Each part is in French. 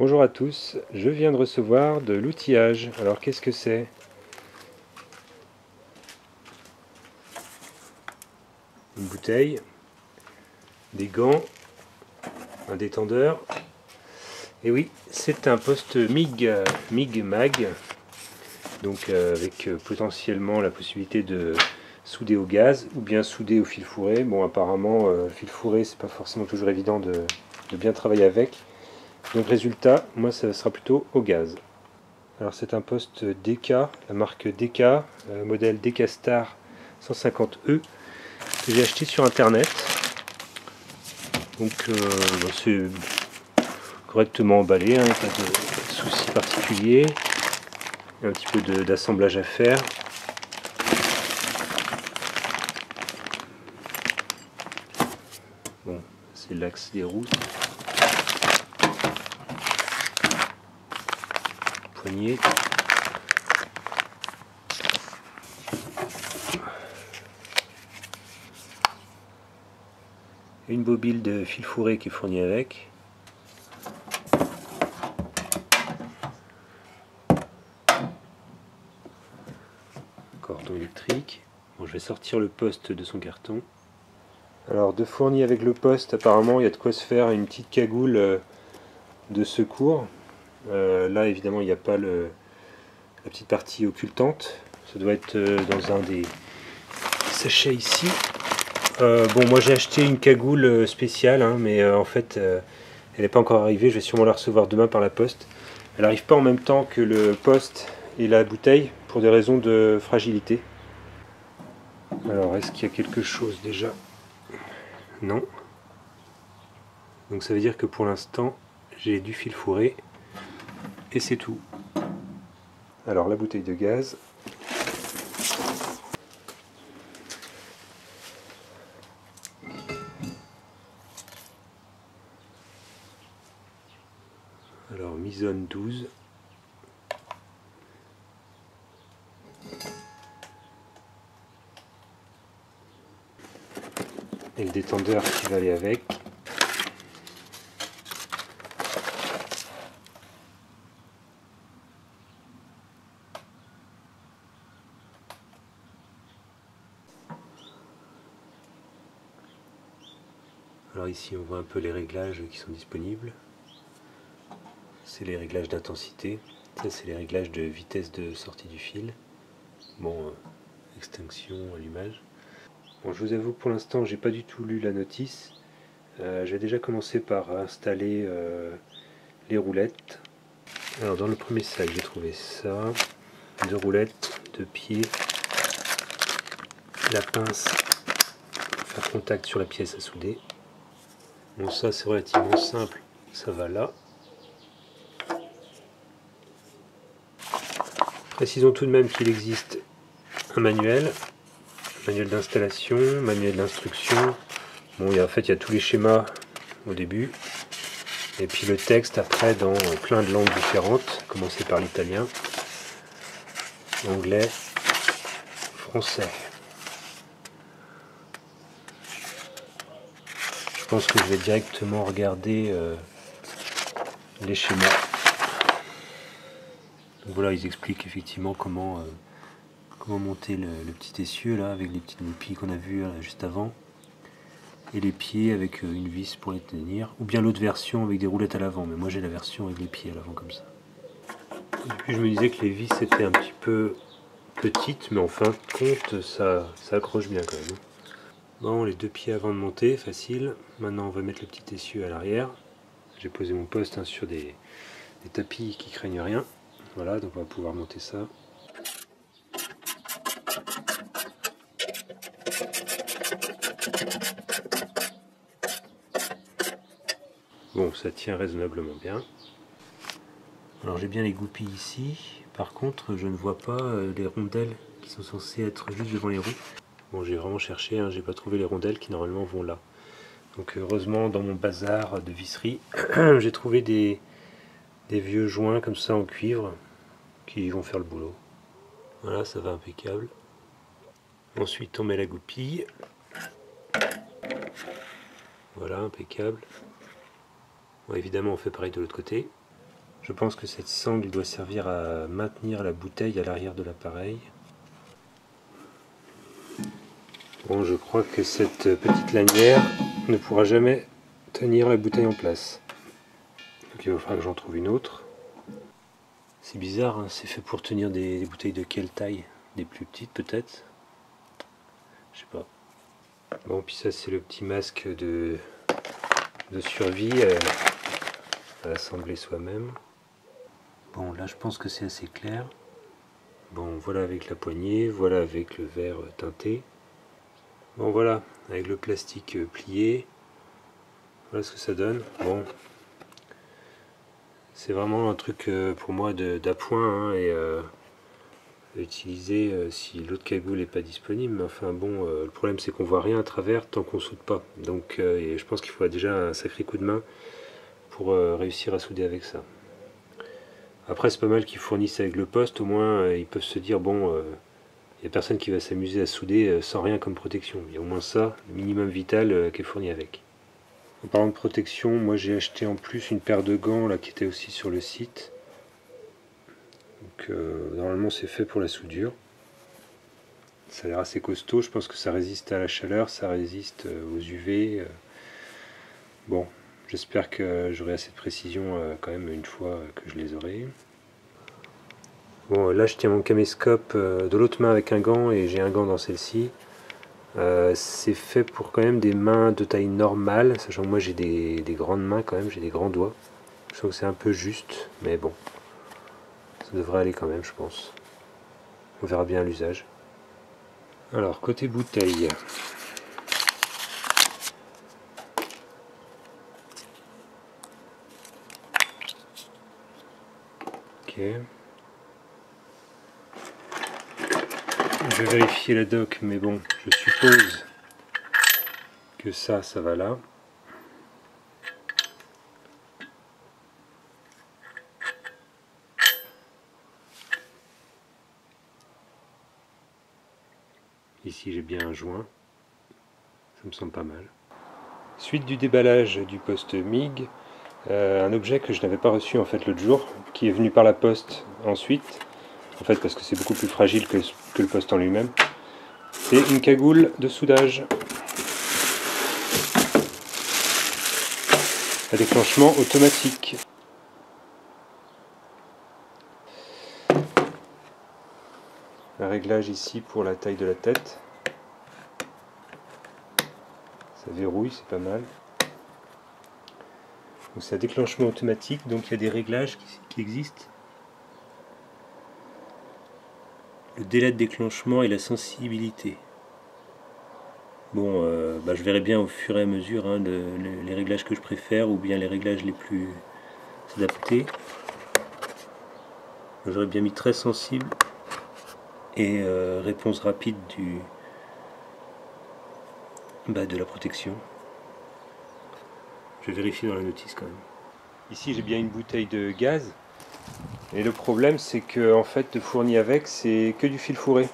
Bonjour à tous, je viens de recevoir de l'outillage. Alors qu'est-ce que c'est? Une bouteille, des gants, un détendeur. Et oui, c'est un poste MIG mag, donc avec potentiellement la possibilité de souder au gaz ou bien souder au fil fourré. Bon, apparemment, fil fourré, c'est pas forcément toujours évident de bien travailler avec. Donc résultat, moi ça sera plutôt au gaz. Alors c'est un poste DK, la marque DK, modèle DK Star 150E, que j'ai acheté sur internet. Donc c'est correctement emballé, hein, pas de soucis particuliers. Il y a un petit peu d'assemblage à faire. Bon, c'est l'axe des roues. Poignée. Une bobine de fil fourré qui est fournie avec. Cordon électrique. Bon, je vais sortir le poste de son carton. Alors de fourni avec le poste, apparemment il y a de quoi se faire une petite cagoule de secours. Là évidemment il n'y a pas la petite partie occultante. Ça doit être dans un des sachets ici. Bon, moi j'ai acheté une cagoule spéciale, hein, mais en fait elle n'est pas encore arrivée. Je vais sûrement la recevoir demain par la poste. Elle n'arrive pas en même temps que le poste et la bouteille pour des raisons de fragilité. Alors est-ce qu'il y a quelque chose déjà? Non. Donc ça veut dire que pour l'instant j'ai du fil fourré et c'est tout. Alors la bouteille de gaz. Alors Mizone 12. Et le détendeur qui va aller avec. Alors ici on voit un peu les réglages qui sont disponibles. C'est les réglages d'intensité. Ça c'est les réglages de vitesse de sortie du fil. Bon, extinction, allumage. Bon, je vous avoue que pour l'instant j'ai pas du tout lu la notice. J'ai déjà commencé par installer les roulettes. Alors dans le premier sac j'ai trouvé ça, 2 roulettes, 2 pieds, la pince pour faire contact sur la pièce à souder. Bon, ça c'est relativement simple, ça va là. Précisons tout de même qu'il existe un manuel d'installation, manuel d'instruction. Bon, en fait il y a tous les schémas au début. Et puis le texte après dans plein de langues différentes, commencer par l'italien, anglais, français. Je pense que je vais directement regarder les schémas. Donc voilà, ils expliquent effectivement comment monter le petit essieu là avec les petites goupilles qu'on a vues juste avant. Et les pieds avec une vis pour les tenir. Ou bien l'autre version avec des roulettes à l'avant, mais moi j'ai la version avec les pieds à l'avant comme ça. Et puis je me disais que les vis étaient un petit peu petites, mais en fin de compte ça accroche bien quand même. Bon, les 2 pieds avant de monter, facile. Maintenant on va mettre le petit essieu à l'arrière. J'ai posé mon poste hein, sur des tapis qui craignent rien. Voilà, donc on va pouvoir monter ça. Bon, ça tient raisonnablement bien. Alors j'ai bien les goupilles ici. Par contre, je ne vois pas les rondelles qui sont censées être juste devant les roues. Bon, j'ai vraiment cherché, hein, j'ai pas trouvé les rondelles qui normalement vont là. Donc heureusement, dans mon bazar de visserie, j'ai trouvé des vieux joints comme ça en cuivre qui vont faire le boulot. Voilà, ça va impeccable. Ensuite, on met la goupille. Voilà, impeccable. Bon, évidemment, on fait pareil de l'autre côté. Je pense que cette sangle doit servir à maintenir la bouteille à l'arrière de l'appareil. Bon, je crois que cette petite lanière ne pourra jamais tenir la bouteille en place. Donc il va falloir que j'en trouve une autre. C'est bizarre, hein, c'est fait pour tenir des bouteilles de quelle taille? Des plus petites peut-être? Je sais pas. Bon, puis ça c'est le petit masque de survie à assembler soi-même. Bon, là je pense que c'est assez clair. Bon, voilà avec la poignée, voilà avec le verre teinté. Bon, voilà, avec le plastique plié. Voilà ce que ça donne. Bon, c'est vraiment un truc pour moi d'appoint, hein, et à utiliser si l'autre cagoule n'est pas disponible. Mais enfin bon, le problème c'est qu'on voit rien à travers tant qu'on soude pas. Donc et je pense qu'il faut déjà un sacré coup de main pour réussir à souder avec ça. Après c'est pas mal qu'ils fournissent avec le poste, au moins ils peuvent se dire bon, il n'y a personne qui va s'amuser à souder sans rien comme protection. Il y a au moins ça, le minimum vital qui est fourni avec. En parlant de protection, moi j'ai acheté en plus une paire de gants là, qui était aussi sur le site. Donc normalement c'est fait pour la soudure. Ça a l'air assez costaud, je pense que ça résiste à la chaleur, ça résiste aux UV. Bon, j'espère que j'aurai assez de précision quand même une fois que je les aurai. Bon, là je tiens mon caméscope de l'autre main avec un gant et j'ai un gant dans celle-ci. C'est fait pour quand même des mains de taille normale, sachant que moi j'ai des grandes mains quand même, j'ai des grands doigts. Je sens que c'est un peu juste, mais bon, ça devrait aller quand même je pense. On verra bien l'usage. Alors, côté bouteille. Ok. Je vais vérifier la doc, mais bon, je suppose que ça va là. Ici j'ai bien un joint, ça me semble pas mal. Suite du déballage du poste MIG, un objet que je n'avais pas reçu en fait l'autre jour, qui est venu par la poste ensuite, en fait parce que c'est beaucoup plus fragile que le poste en lui-même, c'est une cagoule de soudage à déclenchement automatique. Un réglage ici pour la taille de la tête. Ça verrouille, c'est pas mal. C'est un déclenchement automatique, donc il y a des réglages qui existent. Le délai de déclenchement et la sensibilité. Bon, je verrai bien au fur et à mesure hein, les réglages que je préfère ou bien les réglages les plus adaptés. J'aurais bien mis très sensible et réponse rapide de la protection. Je vérifie dans la notice quand même. Ici j'ai bien une bouteille de gaz et le problème c'est que en fait fourni avec c'est que du fil fourré.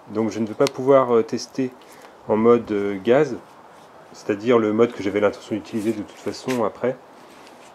Donc je ne vais pas pouvoir tester en mode gaz, c'est-à-dire le mode que j'avais l'intention d'utiliser de toute façon après.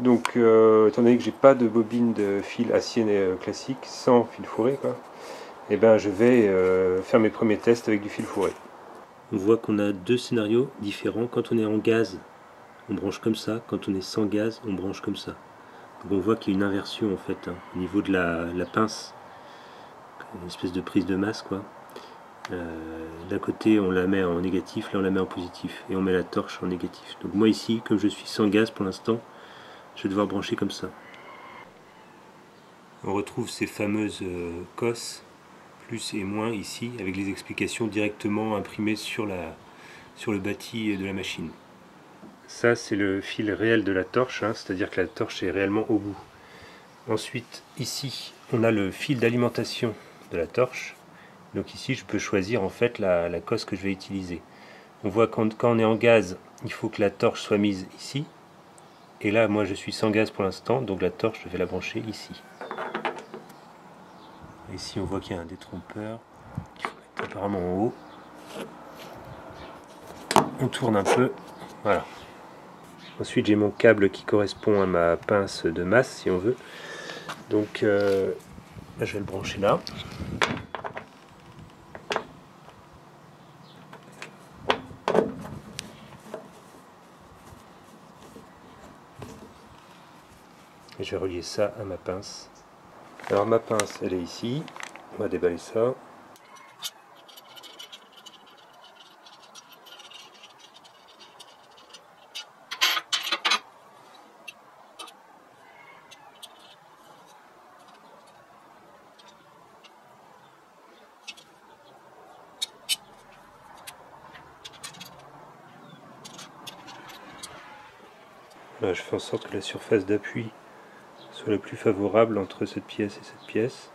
Donc étant donné que j'ai pas de bobine de fil acier classique sans fil fourré quoi, et ben je vais faire mes premiers tests avec du fil fourré. On voit qu'on a deux scénarios différents. Quand on est en gaz, on branche comme ça. Quand on est sans gaz, on branche comme ça. Donc on voit qu'il y a une inversion en fait hein, au niveau de la pince, une espèce de prise de masse quoi. D'un côté on la met en négatif, là on la met en positif et on met la torche en négatif. Donc moi ici, comme je suis sans gaz pour l'instant, je vais devoir brancher comme ça. On retrouve ces fameuses cosses plus et moins ici avec les explications directement imprimées sur le bâti de la machine. Ça c'est le fil réel de la torche, hein, c'est-à-dire que la torche est réellement au bout. Ensuite ici on a le fil d'alimentation de la torche. Donc ici je peux choisir en fait la cosse que je vais utiliser. On voit quand on est en gaz, il faut que la torche soit mise ici. Et là moi je suis sans gaz pour l'instant, donc la torche je vais la brancher ici. Ici on voit qu'il y a un détrompeur qu'il faut mettre apparemment en haut. On tourne un peu, voilà. Ensuite j'ai mon câble qui correspond à ma pince de masse si on veut. Donc là, je vais le brancher là. Et je vais relier ça à ma pince. Alors ma pince, elle est ici. On va déballer ça. Là, je fais en sorte que la surface d'appui soit la plus favorable entre cette pièce et cette pièce.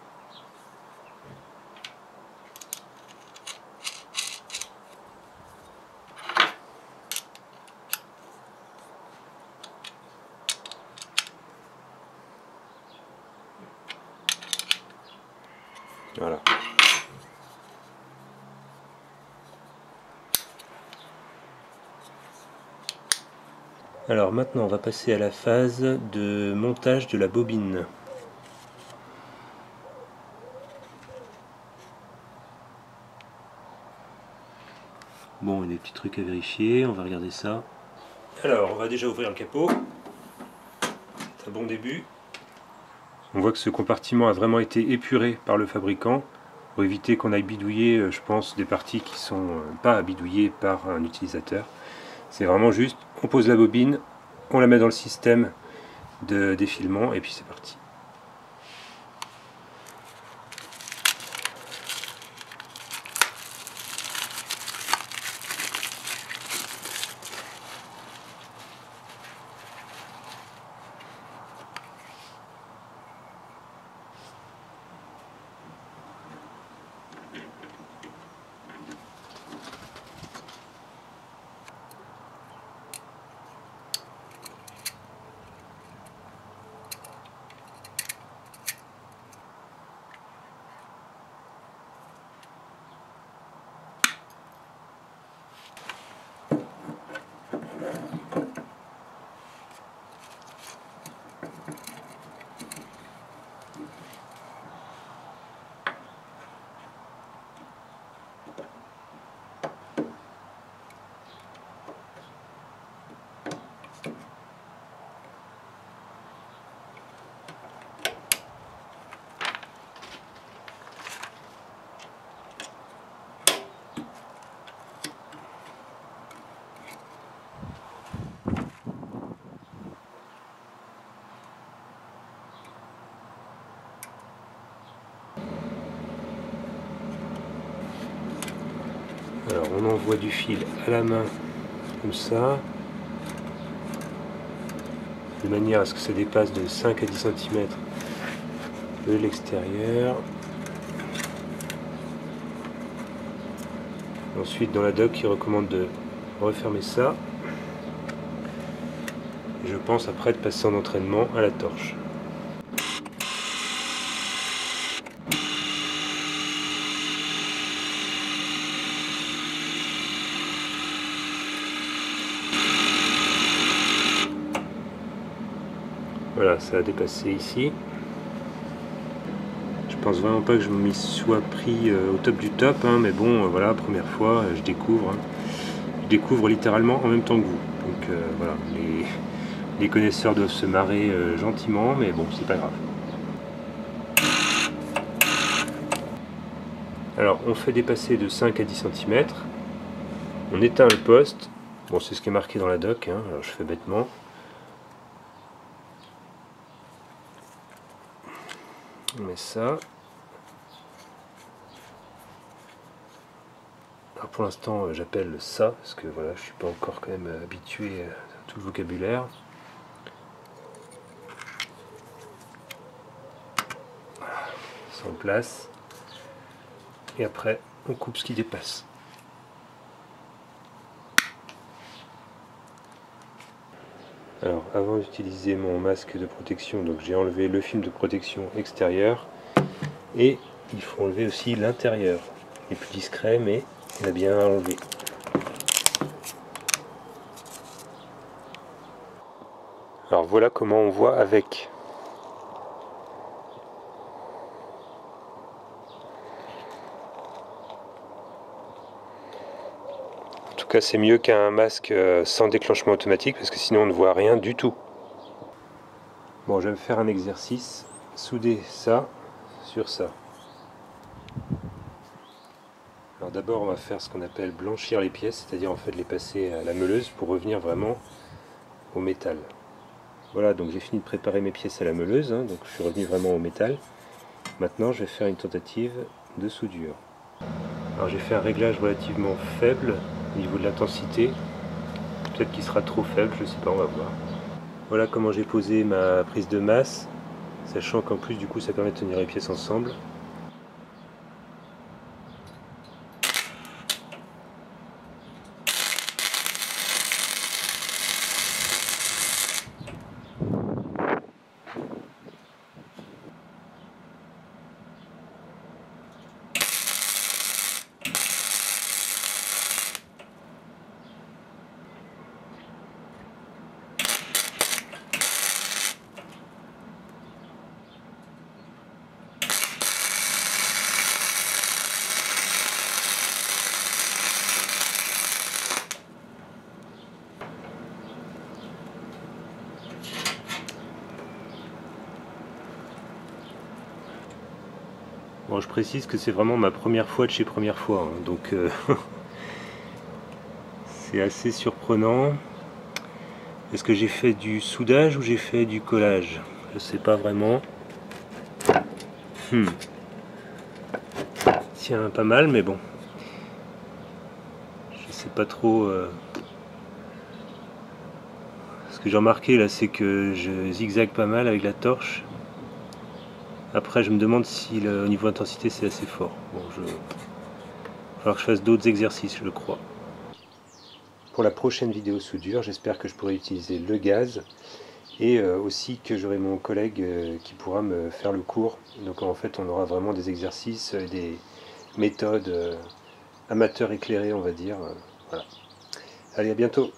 Voilà. Alors maintenant on va passer à la phase de montage de la bobine. Bon, il y a des petits trucs à vérifier, on va regarder ça. Alors on va déjà ouvrir le capot. C'est un bon début. On voit que ce compartiment a vraiment été épuré par le fabricant pour éviter qu'on aille bidouiller, je pense, des parties qui sont pas à bidouiller par un utilisateur. C'est vraiment juste, on pose la bobine, on la met dans le système de défilement et puis c'est parti. Alors on envoie du fil à la main comme ça, de manière à ce que ça dépasse de 5 à 10 cm de l'extérieur. Ensuite dans la doc il recommande de refermer ça. Et je pense après de passer en entraînement à la torche. Voilà, ça a dépassé ici. Je pense vraiment pas que je m'y sois pris au top du top, hein, mais bon, voilà, première fois, je découvre. Hein. Je découvre littéralement en même temps que vous. Donc voilà, les connaisseurs doivent se marrer gentiment, mais bon, c'est pas grave. Alors, on fait dépasser de 5 à 10 cm. On éteint le poste. Bon, c'est ce qui est marqué dans la doc, hein, alors je fais bêtement. On met ça. Alors pour l'instant j'appelle ça parce que voilà, je suis pas encore quand même habitué à tout le vocabulaire. Voilà, ça en place. Et après on coupe ce qui dépasse. Alors avant d'utiliser mon masque de protection, donc j'ai enlevé le film de protection extérieur et il faut enlever aussi l'intérieur. Il est plus discret mais il a bien enlevé. Alors voilà comment on voit avec. cas c'est mieux qu'un masque sans déclenchement automatique parce que sinon on ne voit rien du tout. Bon, je vais me faire un exercice, souder ça sur ça. Alors d'abord on va faire ce qu'on appelle blanchir les pièces, c'est-à-dire en fait les passer à la meuleuse pour revenir vraiment au métal. Voilà, donc j'ai fini de préparer mes pièces à la meuleuse, hein, donc je suis revenu vraiment au métal. Maintenant je vais faire une tentative de soudure. Alors j'ai fait un réglage relativement faible au niveau de l'intensité. Peut-être qu'il sera trop faible, je sais pas, on va voir. Voilà comment j'ai posé ma prise de masse, sachant qu'en plus du coup ça permet de tenir les pièces ensemble. Bon, je précise que c'est vraiment ma première fois de chez première fois, hein, donc c'est assez surprenant. Est-ce que j'ai fait du soudage ou j'ai fait du collage? Je sais pas vraiment. Tiens, pas mal, mais bon. Je sais pas trop. Ce que j'ai remarqué là, c'est que je zigzague pas mal avec la torche. Après, je me demande si au niveau intensité c'est assez fort. Bon, il va falloir que je fasse d'autres exercices, je crois. Pour la prochaine vidéo soudure, j'espère que je pourrai utiliser le gaz et aussi que j'aurai mon collègue qui pourra me faire le cours. Donc en fait, on aura vraiment des exercices, des méthodes amateurs éclairées, on va dire. Voilà. Allez, à bientôt.